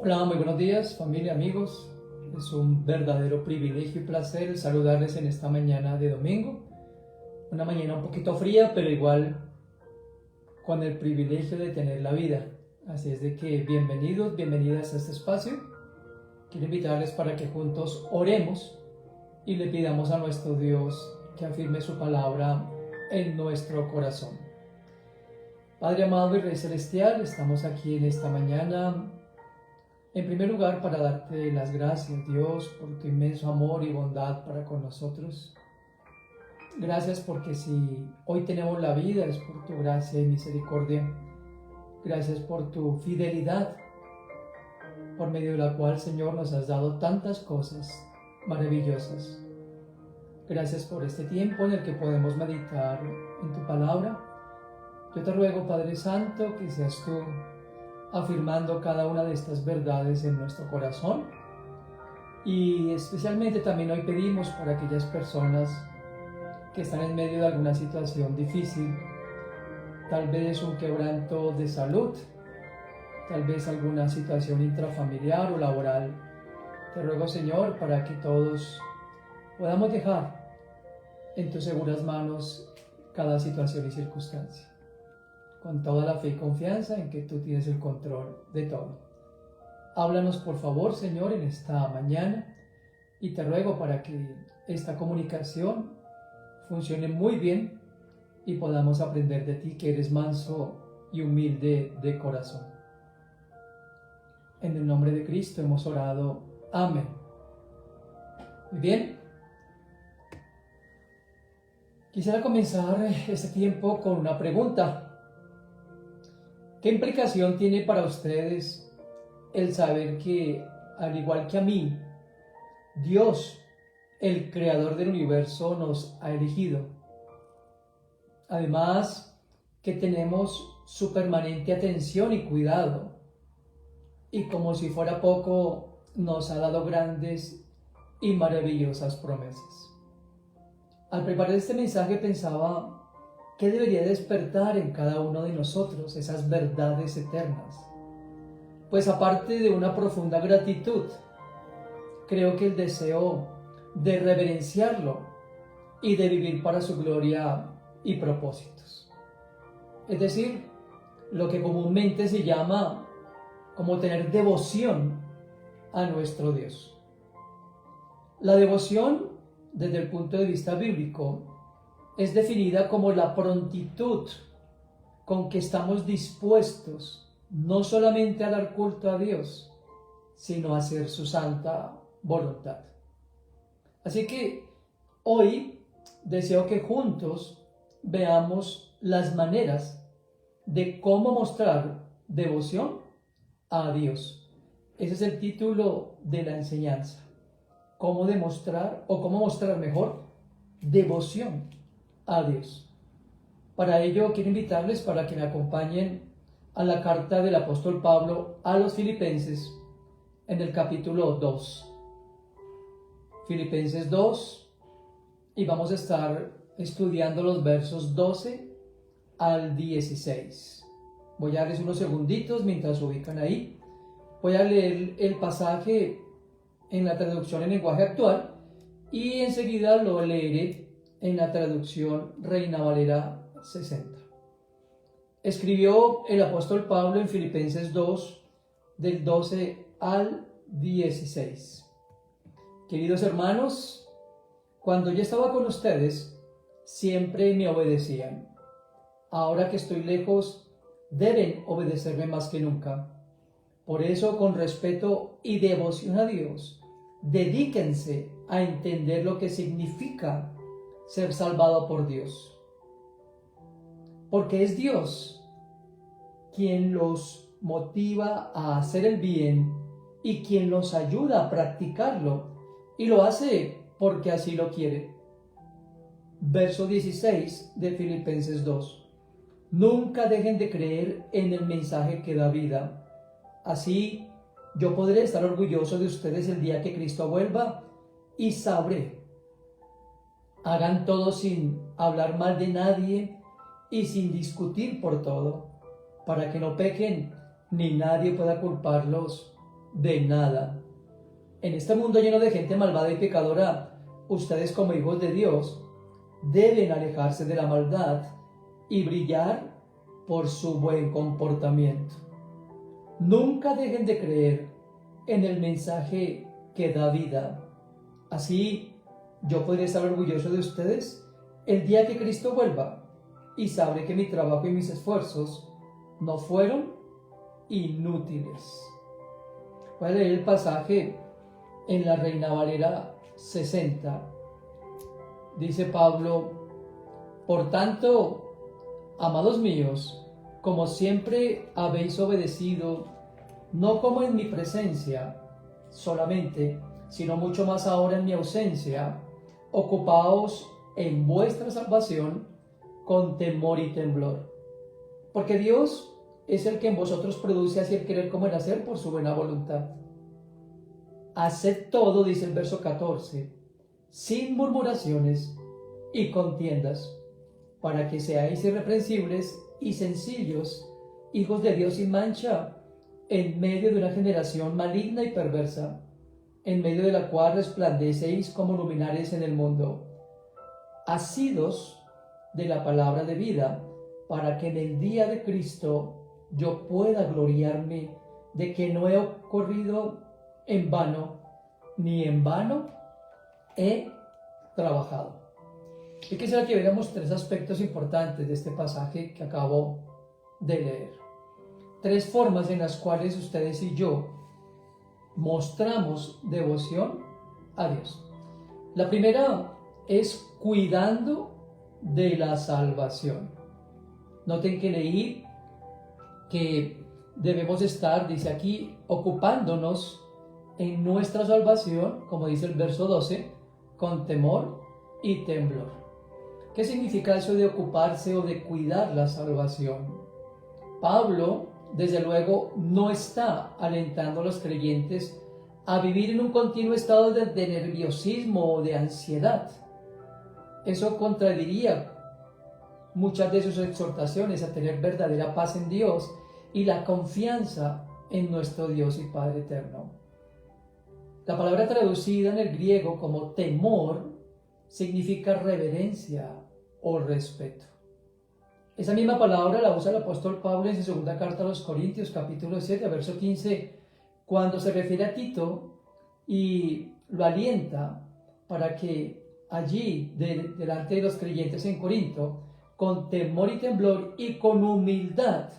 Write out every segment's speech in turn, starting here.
Hola, muy buenos días, familia, amigos. Es un verdadero privilegio y placer saludarles en esta mañana de domingo. Una mañana un poquito fría, pero igual con el privilegio de tener la vida. Así es de que bienvenidos, bienvenidas a este espacio. Quiero invitarles para que juntos oremos y le pidamos a nuestro Dios que afirme su palabra en nuestro corazón. Padre amado y Rey Celestial, estamos aquí en esta mañana. En primer lugar, para darte las gracias, Dios, por tu inmenso amor y bondad para con nosotros. Gracias porque si hoy tenemos la vida es por tu gracia y misericordia. Gracias por tu fidelidad, por medio de la cual, Señor, nos has dado tantas cosas maravillosas. Gracias por este tiempo en el que podemos meditar en tu palabra. Yo te ruego, Padre Santo, que seas tú afirmando cada una de estas verdades en nuestro corazón, y especialmente también hoy pedimos por aquellas personas que están en medio de alguna situación difícil, tal vez un quebranto de salud, tal vez alguna situación intrafamiliar o laboral. Te ruego, Señor, para que todos podamos dejar en tus seguras manos cada situación y circunstancia, con toda la fe y confianza en que tú tienes el control de todo. Háblanos, por favor, Señor, en esta mañana, y te ruego para que esta comunicación funcione muy bien y podamos aprender de ti, que eres manso y humilde de corazón. En el nombre de Cristo hemos orado. Amén. Muy bien. Quisiera comenzar este tiempo con una pregunta. ¿Qué implicación tiene para ustedes el saber que, al igual que a mí, Dios, el creador del universo, nos ha elegido? Además, que tenemos su permanente atención y cuidado, y como si fuera poco, nos ha dado grandes y maravillosas promesas. Al preparar este mensaje pensaba ¿qué debería despertar en cada uno de nosotros esas verdades eternas? Pues aparte de una profunda gratitud, creo que el deseo de reverenciarlo y de vivir para su gloria y propósitos. Es decir, lo que comúnmente se llama como tener devoción a nuestro Dios. La devoción, desde el punto de vista bíblico, es definida como la prontitud con que estamos dispuestos no solamente a dar culto a Dios, sino a hacer su santa voluntad. Así que hoy deseo que juntos veamos las maneras de cómo mostrar devoción a Dios. Ese es el título de la enseñanza. Cómo demostrar, o cómo mostrar mejor, devoción a Dios. Para ello quiero invitarles para que me acompañen a la carta del apóstol Pablo a los Filipenses en el capítulo 2. Filipenses 2, y vamos a estar estudiando los versos 12 al 16. Voy a darles unos segunditos mientras se ubican ahí. Voy a leer el pasaje en la traducción en lenguaje actual y enseguida lo leeré en la traducción Reina Valera 60. Escribió el apóstol Pablo en Filipenses 2, del 12 al 16. Queridos hermanos, cuando yo estaba con ustedes, siempre me obedecían. Ahora que estoy lejos, deben obedecerme más que nunca. Por eso, con respeto y devoción a Dios, dedíquense a entender lo que significa ser salvado por Dios. Porque es Dios quien los motiva a hacer el bien y quien los ayuda a practicarlo, y lo hace porque así lo quiere. Verso 16 de Filipenses 2. Nunca dejen de creer en el mensaje que da vida. Así yo podré estar orgulloso de ustedes el día que Cristo vuelva y sabré. Hagan todo sin hablar mal de nadie y sin discutir por todo, para que no pequen ni nadie pueda culparlos de nada. En este mundo lleno de gente malvada y pecadora, ustedes como hijos de Dios deben alejarse de la maldad y brillar por su buen comportamiento. Nunca dejen de creer en el mensaje que da vida. Así yo podré estar orgulloso de ustedes el día que Cristo vuelva y sabré que mi trabajo y mis esfuerzos no fueron inútiles. Voy a leer el pasaje en la Reina Valera 60. Dice Pablo: por tanto, amados míos, como siempre habéis obedecido, no como en mi presencia solamente, sino mucho más ahora en mi ausencia, ocupaos en vuestra salvación con temor y temblor. Porque Dios es el que en vosotros produce así el querer como el hacer por su buena voluntad. Haced todo, dice el verso 14, sin murmuraciones y contiendas, para que seáis irreprensibles y sencillos, hijos de Dios sin mancha, en medio de una generación maligna y perversa, en medio de la cual resplandecéis como luminares en el mundo, asidos de la palabra de vida, para que en el día de Cristo yo pueda gloriarme de que no he corrido en vano, ni en vano he trabajado. Y quisiera que viéramos tres aspectos importantes de este pasaje que acabo de leer. Tres formas en las cuales ustedes y yo mostramos devoción a Dios. La primera es cuidando de la salvación. Noten que leí que debemos estar, dice aquí, ocupándonos en nuestra salvación, como dice el verso 12, con temor y temblor. ¿Qué significa eso de ocuparse o de cuidar la salvación? Pablo, desde luego, no está alentando a los creyentes a vivir en un continuo estado de nerviosismo o de ansiedad. Eso contradiría muchas de sus exhortaciones a tener verdadera paz en Dios y la confianza en nuestro Dios y Padre eterno. La palabra traducida en el griego como temor significa reverencia o respeto. Esa misma palabra la usa el apóstol Pablo en su segunda carta a los Corintios, capítulo 7, verso 15, cuando se refiere a Tito y lo alienta para que allí, delante de los creyentes en Corinto, con temor y temblor y con humildad,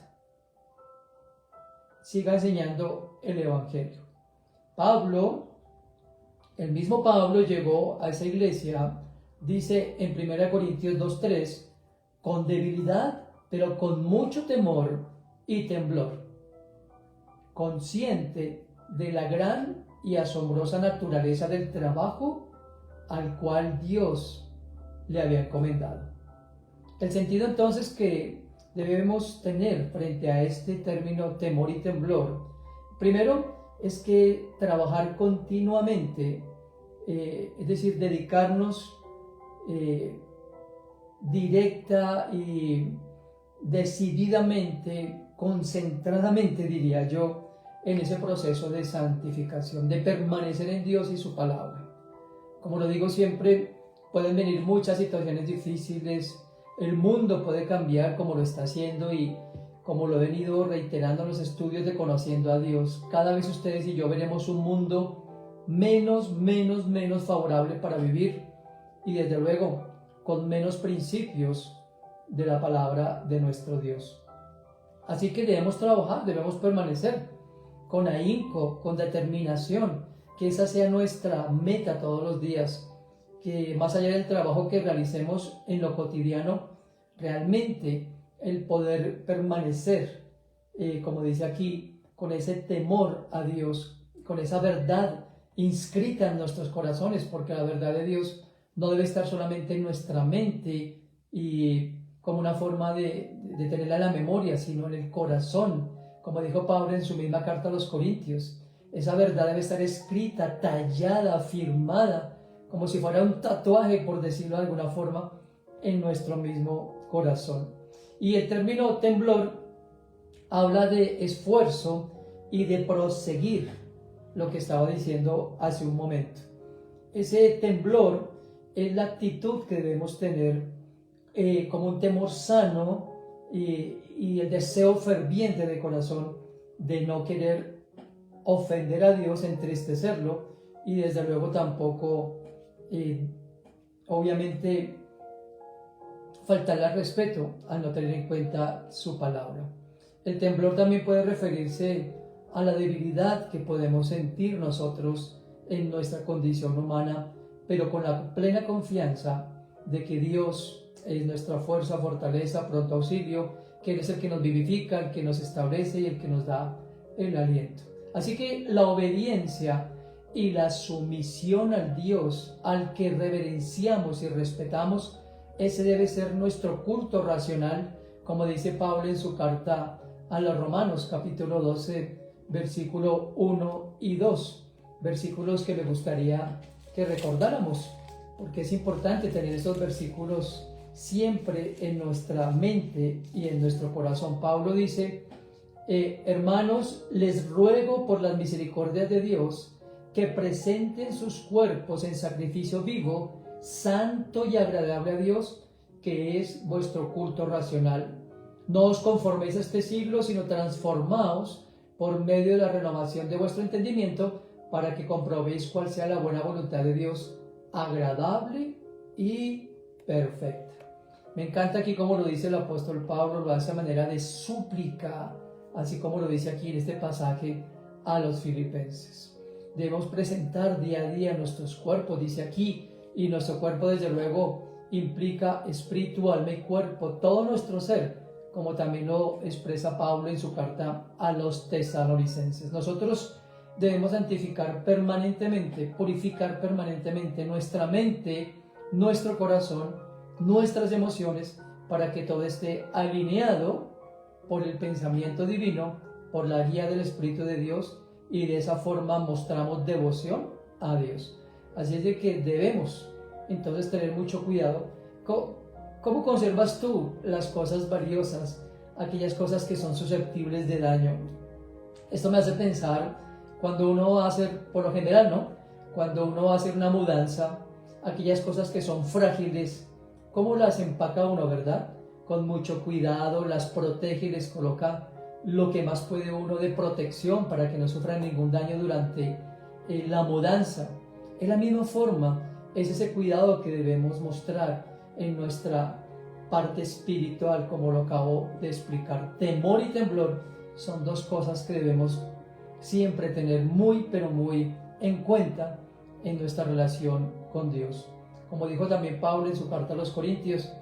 siga enseñando el Evangelio. El mismo Pablo llegó a esa iglesia, dice en 1 Corintios 2:3, con debilidad, pero con mucho temor y temblor, consciente de la gran y asombrosa naturaleza del trabajo al cual Dios le había encomendado. El sentido entonces que debemos tener frente a este término temor y temblor, primero es que trabajar continuamente, es decir, dedicarnos directa y decididamente, concentradamente, diría yo, en ese proceso de santificación, de permanecer en Dios y su palabra. Como lo digo siempre, pueden venir muchas situaciones difíciles, el mundo puede cambiar como lo está haciendo y como lo he venido reiterando en los estudios de Conociendo a Dios. Cada vez ustedes y yo veremos un mundo menos favorable para vivir y desde luego con menos principios de la palabra de nuestro Dios. Así que debemos trabajar, debemos permanecer con ahínco, con determinación, que esa sea nuestra meta todos los días, que más allá del trabajo que realicemos en lo cotidiano, realmente el poder permanecer, como dice aquí, con ese temor a Dios, con esa verdad inscrita en nuestros corazones, porque la verdad de Dios no debe estar solamente en nuestra mente y como una forma de tenerla en la memoria, sino en el corazón, como dijo Pablo en su misma carta a los Corintios. Esa verdad debe estar escrita, tallada, firmada, como si fuera un tatuaje, por decirlo de alguna forma, en nuestro mismo corazón. Y el término temblor habla de esfuerzo y de proseguir lo que estaba diciendo hace un momento. Ese temblor es la actitud que debemos tener como un temor sano y el deseo ferviente de corazón de no querer ofender a Dios, entristecerlo y desde luego tampoco, obviamente, faltarle al respeto al no tener en cuenta su palabra. El temblor también puede referirse a la debilidad que podemos sentir nosotros en nuestra condición humana, pero con la plena confianza de que Dios es nuestra fuerza, fortaleza, pronto auxilio, que Él es el que nos vivifica, el que nos establece y el que nos da el aliento. Así que la obediencia y la sumisión al Dios al que reverenciamos y respetamos, ese debe ser nuestro culto racional, como dice Pablo en su carta a los Romanos, capítulo 12, versículo 1 y 2, versículos que me gustaría que recordáramos, porque es importante tener estos versículos siempre en nuestra mente y en nuestro corazón. Pablo dice: hermanos, les ruego por las misericordias de Dios que presenten sus cuerpos en sacrificio vivo, santo y agradable a Dios, que es vuestro culto racional. No os conforméis a este siglo, sino transformaos por medio de la renovación de vuestro entendimiento, para que comprobéis cuál sea la buena voluntad de Dios, agradable y perfecta. Me encanta aquí como lo dice el apóstol Pablo, lo hace a manera de súplica, así como lo dice aquí en este pasaje a los filipenses. Debemos presentar día a día nuestros cuerpos, dice aquí, y nuestro cuerpo desde luego implica espíritu, alma y cuerpo, todo nuestro ser, como también lo expresa Pablo en su carta a los tesalonicenses. Nosotros debemos santificar permanentemente, purificar permanentemente nuestra mente, nuestro corazón, nuestras emociones, para que todo esté alineado por el pensamiento divino, por la guía del Espíritu de Dios, y de esa forma mostramos devoción a Dios. Así es de que debemos entonces tener mucho cuidado. ¿Cómo conservas tú las cosas valiosas, aquellas cosas que son susceptibles de daño? Esto me hace pensar cuando uno va a hacer, por lo general, ¿no? Cuando uno va a hacer una mudanza, aquellas cosas que son frágiles, ¿cómo las empaca uno, verdad? Con mucho cuidado, las protege y les coloca lo que más puede uno de protección para que no sufran ningún daño durante la mudanza. Es la misma forma, es ese cuidado que debemos mostrar en nuestra parte espiritual, como lo acabo de explicar. Temor y temblor son dos cosas que debemos siempre tener muy, pero muy en cuenta en nuestra relación con Dios. Como dijo también Pablo en su carta a los Corintios,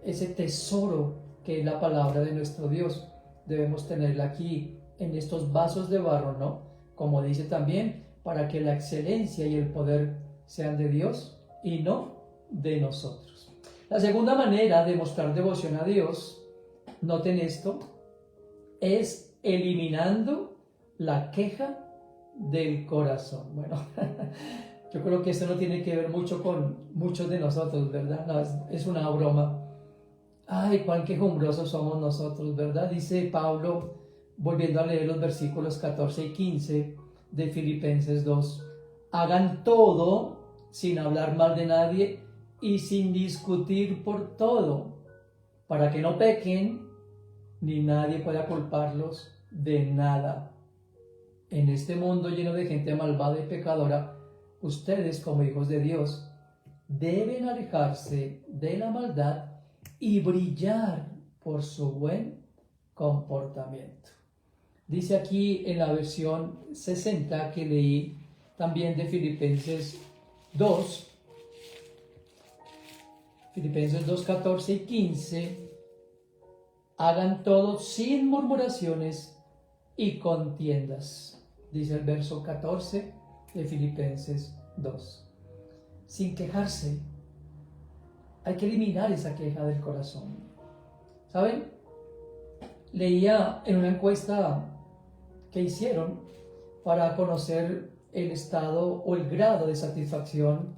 ese tesoro que es la palabra de nuestro Dios, debemos tenerla aquí en estos vasos de barro, ¿no? Como dice también, para que la excelencia y el poder sean de Dios y no de nosotros. La segunda manera de mostrar devoción a Dios, noten esto, es eliminando la queja del corazón. Bueno, yo creo que esto no tiene que ver mucho con muchos de nosotros, ¿verdad? No, es una broma. Ay, cuán quejumbrosos somos nosotros, ¿verdad? Dice Pablo, volviendo a leer los versículos 14 y 15 de Filipenses 2. Hagan todo sin hablar mal de nadie y sin discutir por todo, para que no pequen ni nadie pueda culparlos de nada. En este mundo lleno de gente malvada y pecadora, ustedes como hijos de Dios deben alejarse de la maldad y brillar por su buen comportamiento. Dice aquí en la versión 60 que leí también de Filipenses 2, Filipenses 2, 14 y 15, hagan todo sin murmuraciones y contiendas, dice el verso 14 de Filipenses 2. Sin quejarse. Hay que eliminar esa queja del corazón. ¿Saben? Leía en una encuesta que hicieron para conocer el estado o el grado de satisfacción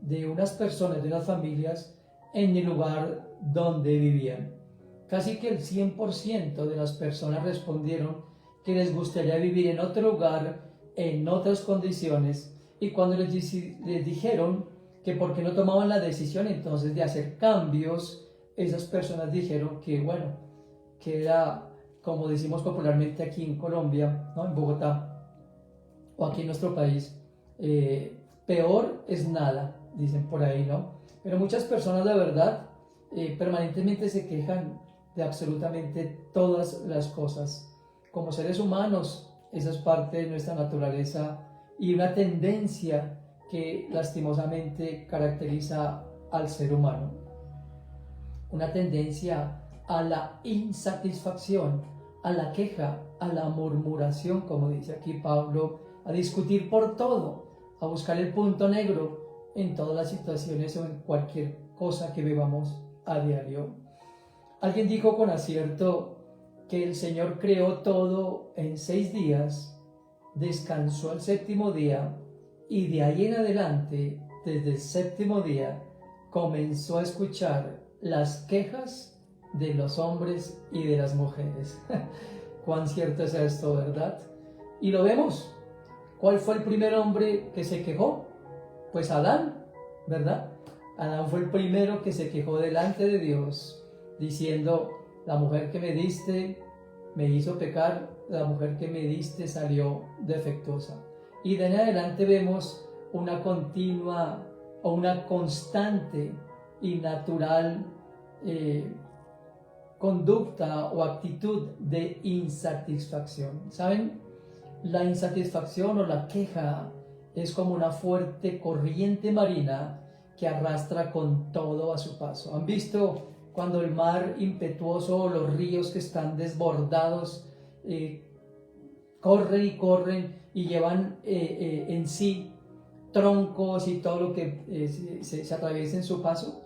de unas personas, de unas familias, en el lugar donde vivían. Casi que el 100% de las personas respondieron que les gustaría vivir en otro lugar en otras condiciones, y cuando les dijeron que por qué no tomaban la decisión entonces de hacer cambios, esas personas dijeron que bueno, que era, como decimos popularmente aquí en Colombia, ¿no? En Bogotá o aquí en nuestro país, peor es nada, dicen por ahí, ¿no? Pero muchas personas, la verdad, permanentemente se quejan de absolutamente todas las cosas. Como seres humanos, esa es parte de nuestra naturaleza y una tendencia que lastimosamente caracteriza al ser humano. Una tendencia a la insatisfacción, a la queja, a la murmuración, como dice aquí Pablo, a discutir por todo, a buscar el punto negro en todas las situaciones o en cualquier cosa que vivamos a diario. Alguien dijo con acierto que el Señor creó todo en 6 días, descansó el séptimo día y de ahí en adelante, desde el séptimo día, comenzó a escuchar las quejas de los hombres y de las mujeres. Cuán cierto es esto, ¿verdad? Y lo vemos. ¿Cuál fue el primer hombre que se quejó? Pues Adán, ¿verdad? Adán fue el primero que se quejó delante de Dios, diciendo, la mujer que me diste me hizo pecar, la mujer que me diste salió defectuosa. Y de en adelante vemos una continua o una constante y natural conducta o actitud de insatisfacción. ¿Saben? La insatisfacción o la queja es como una fuerte corriente marina que arrastra con todo a su paso. ¿Han visto cuando el mar impetuoso o los ríos que están desbordados corren y corren y llevan en sí troncos y todo lo que se atraviesa en su paso?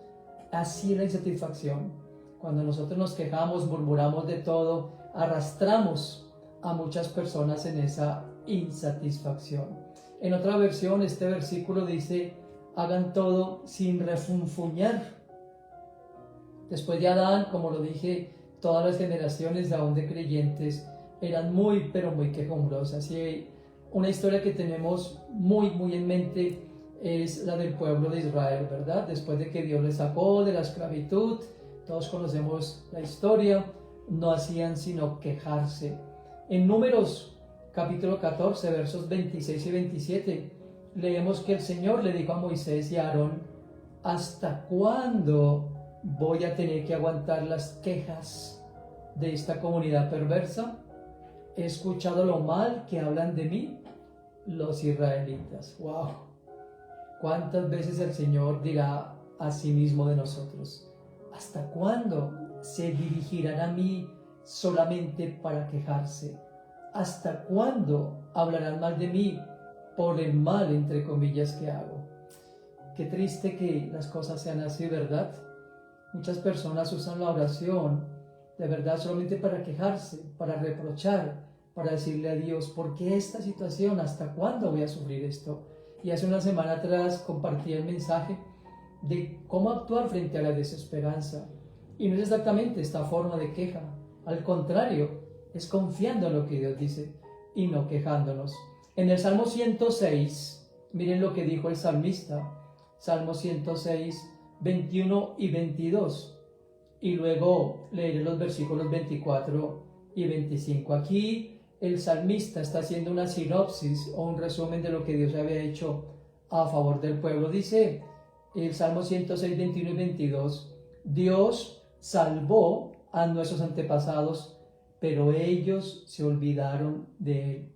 Así es la insatisfacción. Cuando nosotros nos quejamos, murmuramos de todo, arrastramos a muchas personas en esa insatisfacción. En otra versión, este versículo dice, hagan todo sin refunfuñar. Después de Adán, como lo dije, todas las generaciones aún de creyentes eran muy, pero muy quejumbrosas. Y una historia que tenemos muy en mente es la del pueblo de Israel, ¿verdad? Después de que Dios les sacó de la esclavitud, todos conocemos la historia, no hacían sino quejarse. En Números capítulo 14, versos 26 y 27, leemos que el Señor le dijo a Moisés y a Aarón, ¿hasta cuándo voy a tener que aguantar las quejas de esta comunidad perversa? He escuchado lo mal que hablan de mí los israelitas. ¡Wow! ¿Cuántas veces el Señor dirá a sí mismo de nosotros? ¿Hasta cuándo se dirigirán a mí solamente para quejarse? ¿Hasta cuándo hablarán mal de mí por el mal, entre comillas, que hago? Qué triste que las cosas sean así, ¿verdad? Muchas personas usan la oración de verdad solamente para quejarse, para reprochar, para decirle a Dios, ¿por qué esta situación? ¿Hasta cuándo voy a sufrir esto? Y hace una semana atrás compartí el mensaje de cómo actuar frente a la desesperanza. Y no es exactamente esta forma de queja, al contrario, es confiando en lo que Dios dice y no quejándonos. En el Salmo 106, miren lo que dijo el salmista, Salmo 106, 21 y 22, y luego leeré los versículos 24 y 25. Aquí el salmista está haciendo una sinopsis o un resumen de lo que Dios había hecho a favor del pueblo. Dice el Salmo 106, 21 y 22, Dios salvó a nuestros antepasados, pero ellos se olvidaron de Él.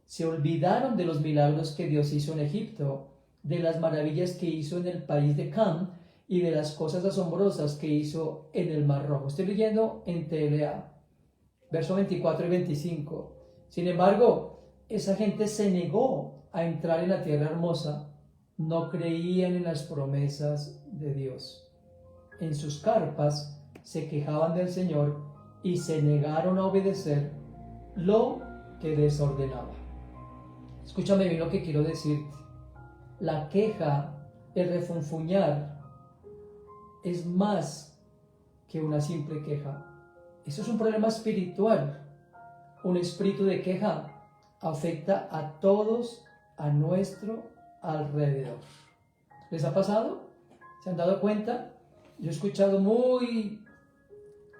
Se olvidaron de los milagros que Dios hizo en Egipto, de las maravillas que hizo en el país de Cam y de las cosas asombrosas que hizo en el Mar Rojo. Estoy leyendo en TLA, versos 24 y 25. Sin embargo, esa gente se negó a entrar en la tierra hermosa, no creían en las promesas de Dios. En sus carpas se quejaban del Señor y se negaron a obedecer lo que les ordenaba. Escúchame bien lo que quiero decirte. La queja, el refunfuñar, es más que una simple queja. Eso es un problema espiritual. Un espíritu de queja afecta a todos a nuestro alrededor. ¿Les ha pasado? ¿Se han dado cuenta? Yo he escuchado muy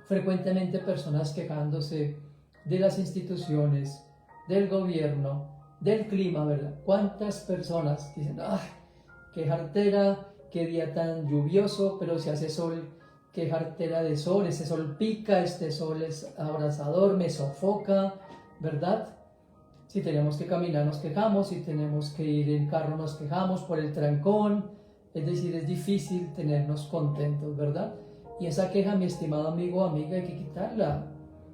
frecuentemente personas quejándose de las instituciones, del gobierno, del clima, ¿verdad? ¿Cuántas personas dicen, qué jartera, qué día tan lluvioso, pero si hace sol, qué jartera de sol, ese sol pica, este sol es abrasador, me sofoca, ¿verdad? Si tenemos que caminar nos quejamos, si tenemos que ir en carro nos quejamos por el trancón, es decir, es difícil tenernos contentos, ¿verdad? Y esa queja, mi estimado amigo o amiga, hay que quitarla.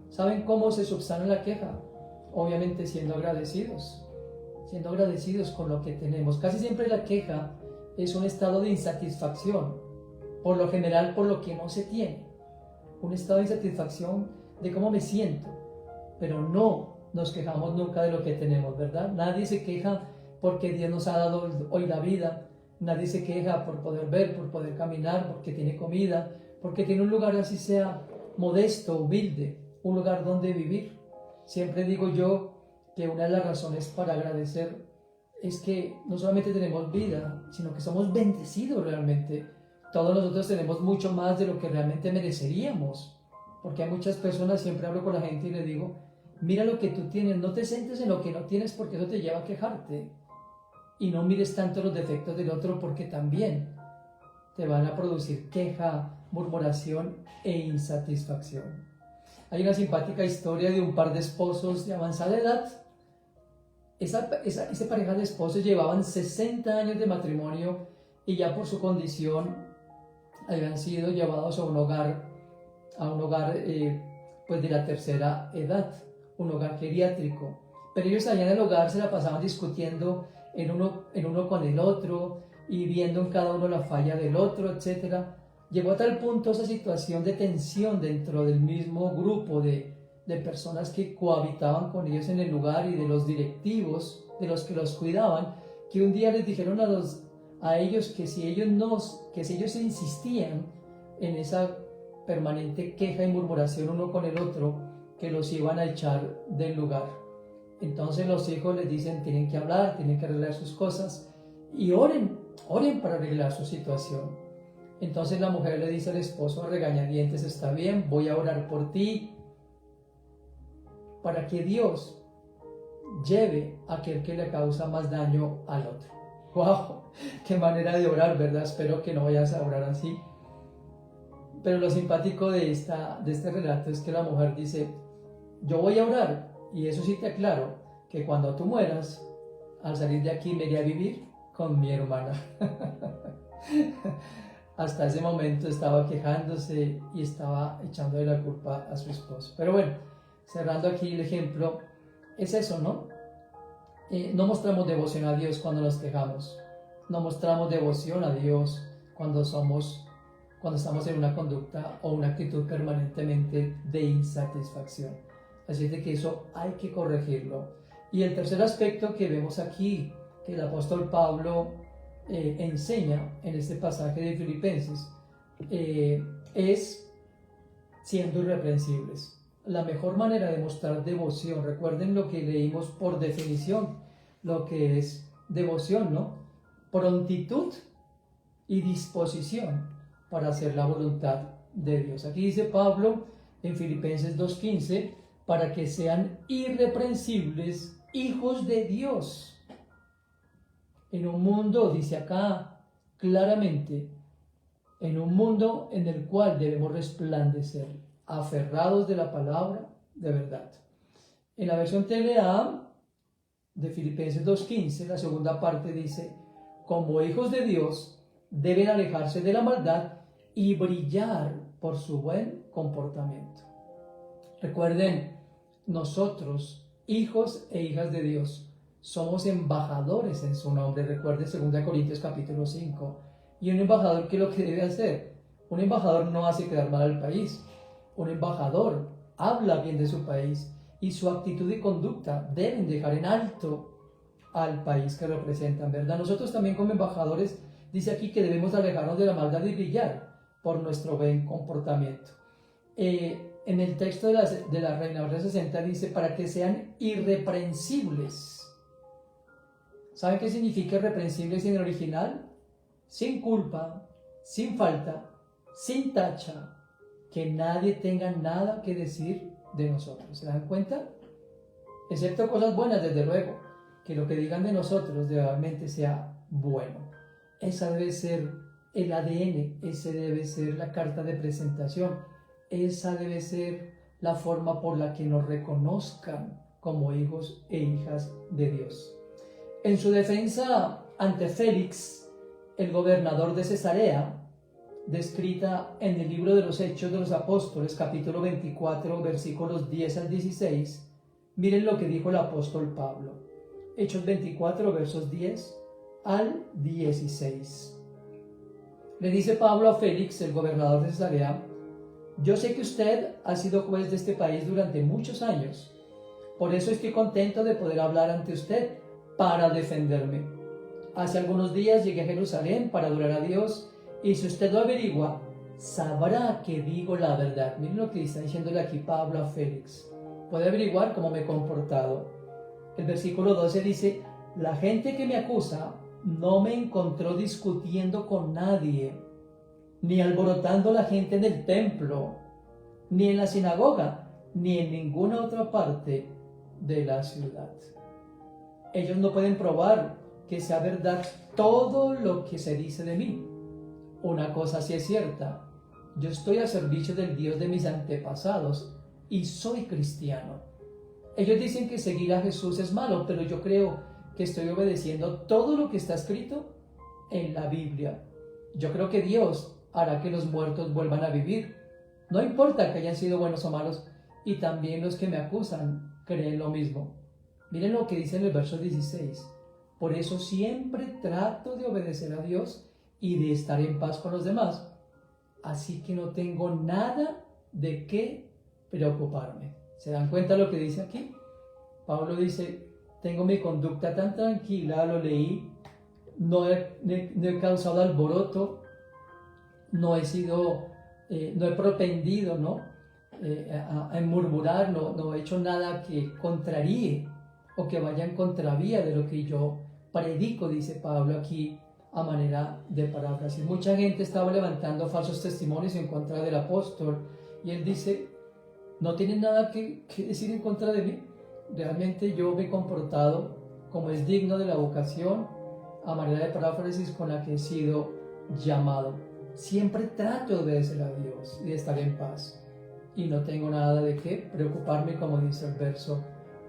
¿Saben cómo se subsana la queja? Obviamente siendo agradecidos con lo que tenemos. Casi siempre la queja es un estado de insatisfacción, por lo general por lo que no se tiene. Un estado de insatisfacción de cómo me siento, pero no nos quejamos nunca de lo que tenemos, ¿verdad? Nadie se queja porque Dios nos ha dado hoy la vida, nadie se queja por poder ver, por poder caminar, porque tiene comida, porque tiene un lugar así sea modesto, humilde, un lugar donde vivir. Siempre digo yo que una de las razones para agradecer es que no solamente tenemos vida, sino que somos bendecidos realmente. Todos nosotros tenemos mucho más de lo que realmente mereceríamos, porque hay muchas personas, siempre hablo con la gente y le digo, mira lo que tú tienes, no te centres en lo que no tienes porque eso te lleva a quejarte, y no mires tanto los defectos del otro porque también te van a producir queja, murmuración e insatisfacción. Hay una simpática historia de un par de esposos de avanzada edad. Esa pareja de esposos llevaban 60 años de matrimonio y ya por su condición habían sido llevados a un hogar pues de la tercera edad, un hogar geriátrico. Pero ellos allá en el hogar se la pasaban discutiendo en uno con el otro y viendo en cada uno la falla del otro, etc. Llegó a tal punto esa situación de tensión dentro del mismo grupo de personas que cohabitaban con ellos en el lugar y de los directivos, de los que los cuidaban, que un día les dijeron a ellos que si ellos insistían en esa permanente queja y murmuración uno con el otro, que los iban a echar del lugar. Entonces los hijos les dicen, tienen que hablar, tienen que arreglar sus cosas y oren para arreglar su situación. Entonces la mujer le dice al esposo a regañadientes, está bien, voy a orar por ti, para que Dios lleve a aquel que le causa más daño al otro. ¡Wow! ¡Qué manera de orar!, ¿verdad? Espero que no vayas a orar así. Pero lo simpático de este relato es que la mujer dice, yo voy a orar, y eso sí te aclaro, que cuando tú mueras, al salir de aquí me iré a vivir con mi hermana. Hasta ese momento estaba quejándose y estaba echándole la culpa a su esposo. Pero bueno, cerrando aquí el ejemplo, es eso, ¿no? No mostramos devoción a Dios cuando nos quejamos. No mostramos devoción a Dios cuando estamos en una conducta o una actitud permanentemente de insatisfacción. Así es de que eso hay que corregirlo. Y el tercer aspecto que vemos aquí, que el apóstol Pablo enseña en este pasaje de Filipenses, es siendo irreprensibles. La mejor manera de mostrar devoción, recuerden lo que leímos por definición, lo que es devoción, ¿no? Prontitud y disposición para hacer la voluntad de Dios. Aquí dice Pablo en Filipenses 2:15, para que sean irreprensibles, hijos de Dios. En un mundo, dice acá claramente, en un mundo en el cual debemos resplandecer, aferrados de la palabra de verdad. En la versión TLA de Filipenses 2:15, la segunda parte dice, como hijos de Dios, deben alejarse de la maldad y brillar por su buen comportamiento. Recuerden, nosotros, hijos e hijas de Dios, somos embajadores en su nombre. Recuerden 2 Corintios capítulo 5. Y un embajador, ¿qué es lo que debe hacer? Un embajador no hace quedar mal al país. Un embajador habla bien de su país y su actitud y conducta deben dejar en alto al país que representan, ¿verdad? Nosotros también como embajadores, dice aquí que debemos alejarnos de la maldad y brillar por nuestro buen comportamiento. En el texto de la Reina Valera 60 dice, para que sean irreprensibles. ¿Saben qué significa irreprensibles en el original? Sin culpa, sin falta, sin tacha, que nadie tenga nada que decir de nosotros. ¿Se dan cuenta? Excepto cosas buenas, desde luego, que lo que digan de nosotros realmente sea bueno. Esa debe ser el ADN, esa debe ser la carta de presentación, esa debe ser la forma por la que nos reconozcan como hijos e hijas de Dios. En su defensa ante Félix, el gobernador de Cesarea, descrita en el libro de los Hechos de los Apóstoles, capítulo 24, versículos 10 al 16, miren lo que dijo el apóstol Pablo. Hechos 24, versos 10 al 16. Le dice Pablo a Félix, el gobernador de Cesarea, yo sé que usted ha sido juez de este país durante muchos años. Por eso estoy contento de poder hablar ante usted para defenderme. Hace algunos días llegué a Jerusalén para adorar a Dios y si usted lo averigua, sabrá que digo la verdad. Miren lo que está diciéndole aquí Pablo a Félix. Puede averiguar cómo me he comportado. El versículo 12 dice, la gente que me acusa no me encontró discutiendo con nadie, ni alborotando la gente en el templo, ni en la sinagoga, ni en ninguna otra parte de la ciudad. Ellos no pueden probar que sea verdad todo lo que se dice de mí. Una cosa sí es cierta, yo estoy al servicio del Dios de mis antepasados y soy cristiano. Ellos dicen que seguir a Jesús es malo, pero yo creo que estoy obedeciendo todo lo que está escrito en la Biblia. Yo creo que Dios hará que los muertos vuelvan a vivir. No importa que hayan sido buenos o malos, y también los que me acusan creen lo mismo. Miren lo que dice en el verso 16. Por eso siempre trato de obedecer a Dios y de estar en paz con los demás. Así que no tengo nada de qué preocuparme. ¿Se dan cuenta lo que dice aquí? Pablo dice, tengo mi conducta tan tranquila, lo leí, no he causado alboroto, no he propendido, ¿no? A murmurar, no he hecho nada que contraríe o que vaya en contravía de lo que yo predico, dice Pablo aquí a manera de paráfrasis. Mucha gente estaba levantando falsos testimonios en contra del apóstol y él dice, no tienen nada que decir en contra de mí. Realmente yo me he comportado como es digno de la vocación a manera de paráfrasis con la que he sido llamado. Siempre trato de obedecer a Dios y de estar en paz. Y no tengo nada de qué preocuparme, como dice el verso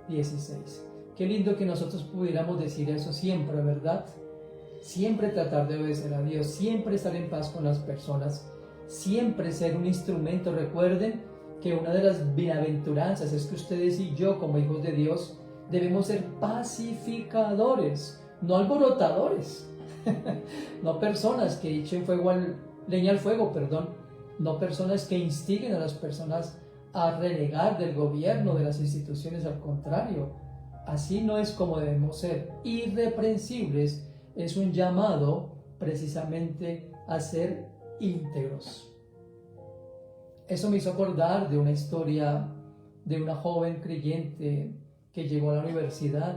16. Qué lindo que nosotros pudiéramos decir eso siempre, ¿verdad? Siempre tratar de obedecer a Dios, siempre estar en paz con las personas, siempre ser un instrumento. Recuerden que una de las bienaventuranzas es que ustedes y yo, como hijos de Dios, debemos ser pacificadores, no alborotadores, no personas que echen leña al fuego, no personas que instiguen a las personas a renegar del gobierno, de las instituciones, al contrario. Así no es como debemos ser. Irreprensibles es un llamado precisamente a ser íntegros. Eso me hizo acordar de una historia de una joven creyente que llegó a la universidad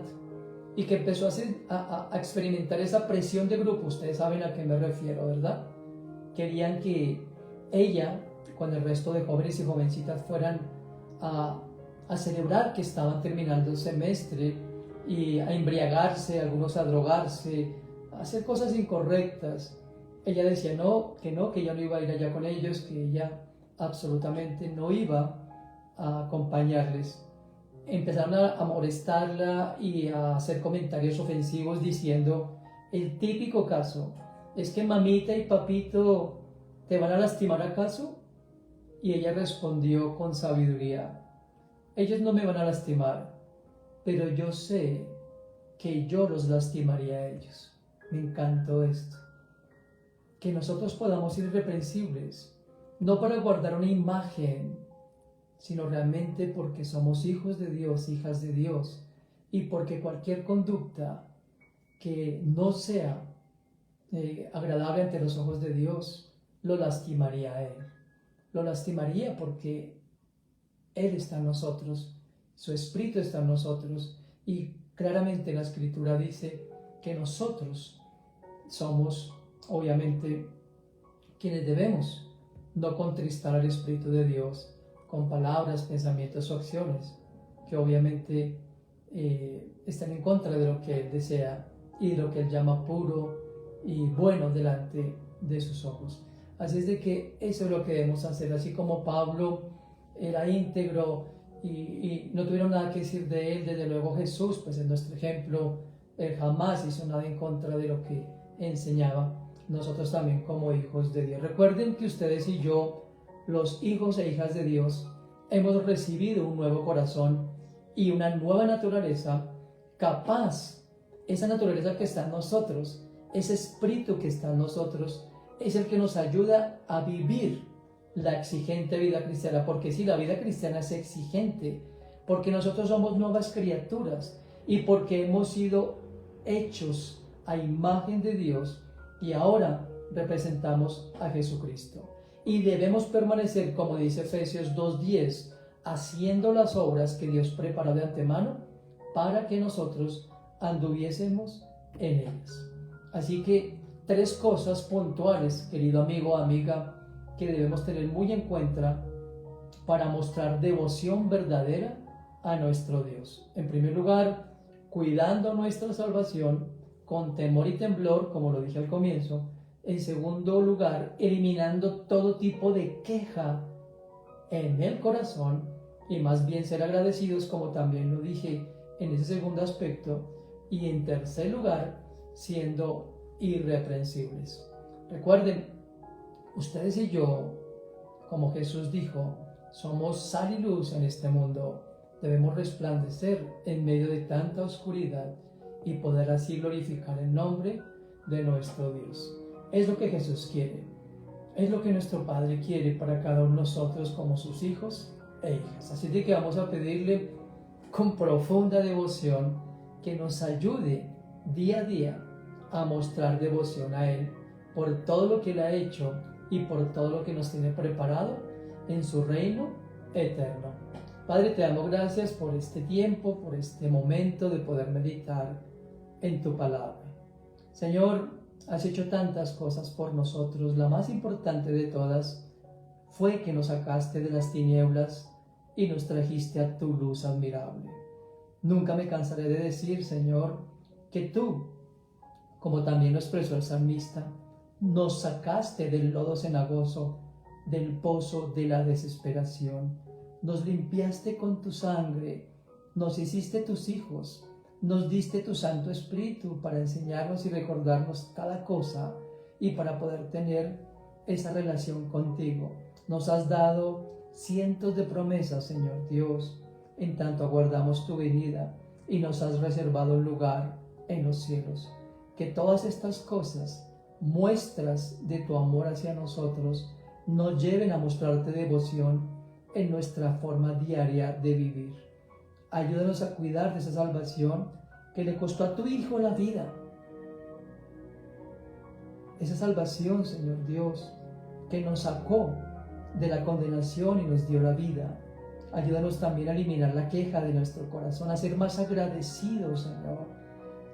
y que empezó a experimentar esa presión de grupo. Ustedes saben a qué me refiero, ¿verdad? Querían que ella, con el resto de jóvenes y jovencitas, fueran a celebrar que estaban terminando el semestre y a embriagarse, algunos a drogarse, a hacer cosas incorrectas. Ella decía que ella no iba a ir allá con ellos, que ella absolutamente no iba a acompañarles. Empezaron a molestarla y a hacer comentarios ofensivos diciendo, el típico caso, ¿es que mamita y papito te van a lastimar acaso? Y ella respondió con sabiduría, ellos no me van a lastimar, pero yo sé que yo los lastimaría a ellos. Me encantó esto. Que nosotros podamos ser irreprensibles, no para guardar una imagen, sino realmente porque somos hijos de Dios, hijas de Dios, y porque cualquier conducta que no sea agradable ante los ojos de Dios, lo lastimaría a Él. Lo lastimaría porque Él está en nosotros, su Espíritu está en nosotros, y claramente la Escritura dice que nosotros somos, obviamente, quienes debemos no contristar al Espíritu de Dios con palabras, pensamientos o acciones que obviamente están en contra de lo que Él desea y de lo que Él llama puro y bueno delante de sus ojos. Así es de que eso es lo que debemos hacer, así como Pablo era íntegro y no tuvieron nada que decir de él, desde luego Jesús, pues en nuestro ejemplo, él jamás hizo nada en contra de lo que enseñaba. Nosotros también como hijos de Dios. Recuerden que ustedes y yo, los hijos e hijas de Dios, hemos recibido un nuevo corazón y una nueva naturaleza capaz. Esa naturaleza que está en nosotros, ese espíritu que está en nosotros, es el que nos ayuda a vivir la exigente vida cristiana, porque sí, la vida cristiana es exigente, porque nosotros somos nuevas criaturas y porque hemos sido hechos a imagen de Dios y ahora representamos a Jesucristo. Y debemos permanecer, como dice Efesios 2:10, haciendo las obras que Dios preparó de antemano para que nosotros anduviésemos en ellas. Así que 3 cosas puntuales, querido amigo o amiga, que debemos tener muy en cuenta para mostrar devoción verdadera a nuestro Dios. En primer lugar, cuidando nuestra salvación con temor y temblor, como lo dije al comienzo. En segundo lugar, eliminando todo tipo de queja en el corazón y más bien ser agradecidos, como también lo dije en ese segundo aspecto. Y en tercer lugar, siendo irreprensibles. Recuerden, ustedes y yo, como Jesús dijo, somos sal y luz en este mundo. Debemos resplandecer en medio de tanta oscuridad y poder así glorificar el nombre de nuestro Dios. Es lo que Jesús quiere. Es lo que nuestro Padre quiere para cada uno de nosotros como sus hijos e hijas. Así de que vamos a pedirle con profunda devoción que nos ayude día a día a mostrar devoción a Él por todo lo que Él ha hecho y por todo lo que nos tiene preparado en su reino eterno. Padre, te damos gracias por este tiempo, por este momento de poder meditar en tu palabra. Señor, has hecho tantas cosas por nosotros. La más importante de todas fue que nos sacaste de las tinieblas y nos trajiste a tu luz admirable. Nunca me cansaré de decir, Señor, que tú, como también lo expresó el salmista, nos sacaste del lodo cenagoso, del pozo de la desesperación. Nos limpiaste con tu sangre, nos hiciste tus hijos, nos diste tu Santo Espíritu para enseñarnos y recordarnos cada cosa y para poder tener esa relación contigo. Nos has dado cientos de promesas, Señor Dios, en tanto aguardamos tu venida y nos has reservado un lugar en los cielos. Que todas estas cosas, muestras de tu amor hacia nosotros, nos lleven a mostrarte devoción en nuestra forma diaria de vivir. Ayúdanos a cuidar de esa salvación que le costó a tu Hijo la vida. Esa salvación, Señor Dios, que nos sacó de la condenación y nos dio la vida. Ayúdanos también a eliminar la queja de nuestro corazón, a ser más agradecidos, Señor,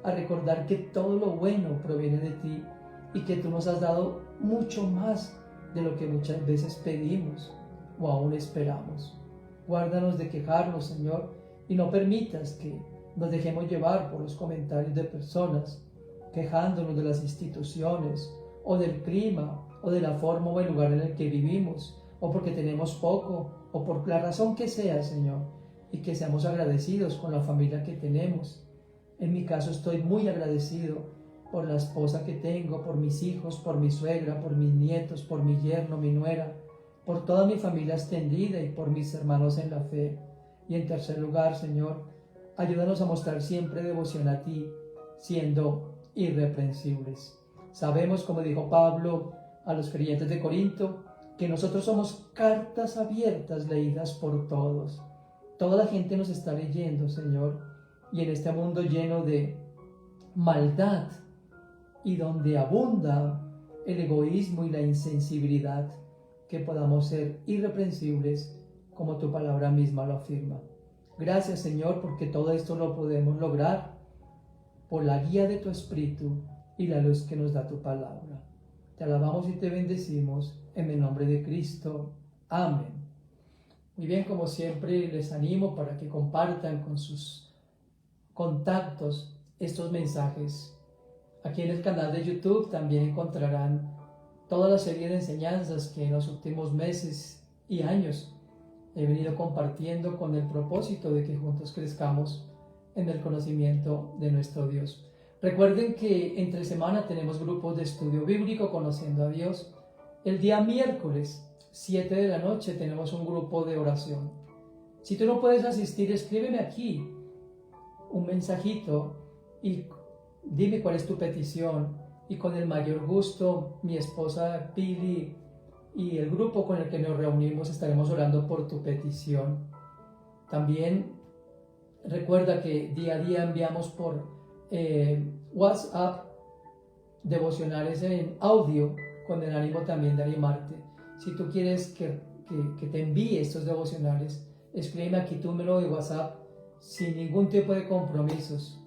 a recordar que todo lo bueno proviene de ti y que tú nos has dado mucho más de lo que muchas veces pedimos o aún esperamos. Guárdanos de quejarnos, Señor, y no permitas que nos dejemos llevar por los comentarios de personas, quejándonos de las instituciones, o del clima, o de la forma o el lugar en el que vivimos, o porque tenemos poco, o por la razón que sea, Señor, y que seamos agradecidos con la familia que tenemos. En mi caso estoy muy agradecido por la esposa que tengo, por mis hijos, por mi suegra, por mis nietos, por mi yerno, mi nuera, por toda mi familia extendida y por mis hermanos en la fe. Y en tercer lugar, Señor, ayúdanos a mostrar siempre devoción a ti, siendo irreprensibles. Sabemos, como dijo Pablo a los creyentes de Corinto, que nosotros somos cartas abiertas leídas por todos. Toda la gente nos está leyendo, Señor, y en este mundo lleno de maldad y donde abunda el egoísmo y la insensibilidad, que podamos ser irreprensibles como tu palabra misma lo afirma. Gracias, Señor, porque todo esto lo podemos lograr por la guía de tu Espíritu y la luz que nos da tu palabra. Te alabamos y te bendecimos en el nombre de Cristo. Amén. Muy bien, como siempre, les animo para que compartan con sus contactos estos mensajes. Aquí en el canal de YouTube también encontrarán toda la serie de enseñanzas que en los últimos meses y años he venido compartiendo con el propósito de que juntos crezcamos en el conocimiento de nuestro Dios. Recuerden que entre semana tenemos grupos de estudio bíblico conociendo a Dios. El día miércoles 7 de la noche tenemos un grupo de oración. Si tú no puedes asistir, escríbeme aquí un mensajito y dime cuál es tu petición, y con el mayor gusto mi esposa Pili y el grupo con el que nos reunimos estaremos orando por tu petición. También recuerda que día a día enviamos por WhatsApp devocionales en audio con el ánimo también de animarte. Si tú quieres que te envíe estos devocionales, escríbeme aquí tu número de WhatsApp sin ningún tipo de compromisos.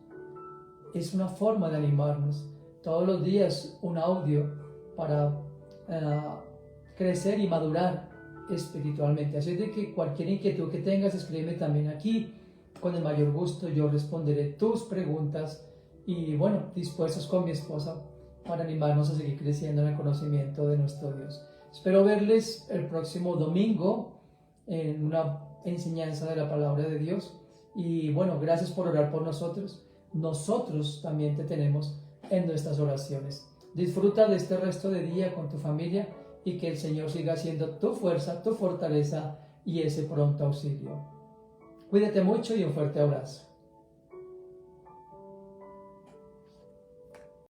Es una forma de animarnos. Todos los días un audio para crecer y madurar espiritualmente. Así de que cualquier inquietud que tengas, escríbeme también aquí. Con el mayor gusto yo responderé tus preguntas y bueno, dispuestos con mi esposa para animarnos a seguir creciendo en el conocimiento de nuestro Dios. Espero verles el próximo domingo en una enseñanza de la palabra de Dios. Y bueno, gracias por orar por nosotros. Nosotros también te tenemos en nuestras oraciones. Disfruta de este resto de día con tu familia y que el Señor siga siendo tu fuerza, tu fortaleza y ese pronto auxilio. Cuídate mucho y un fuerte abrazo.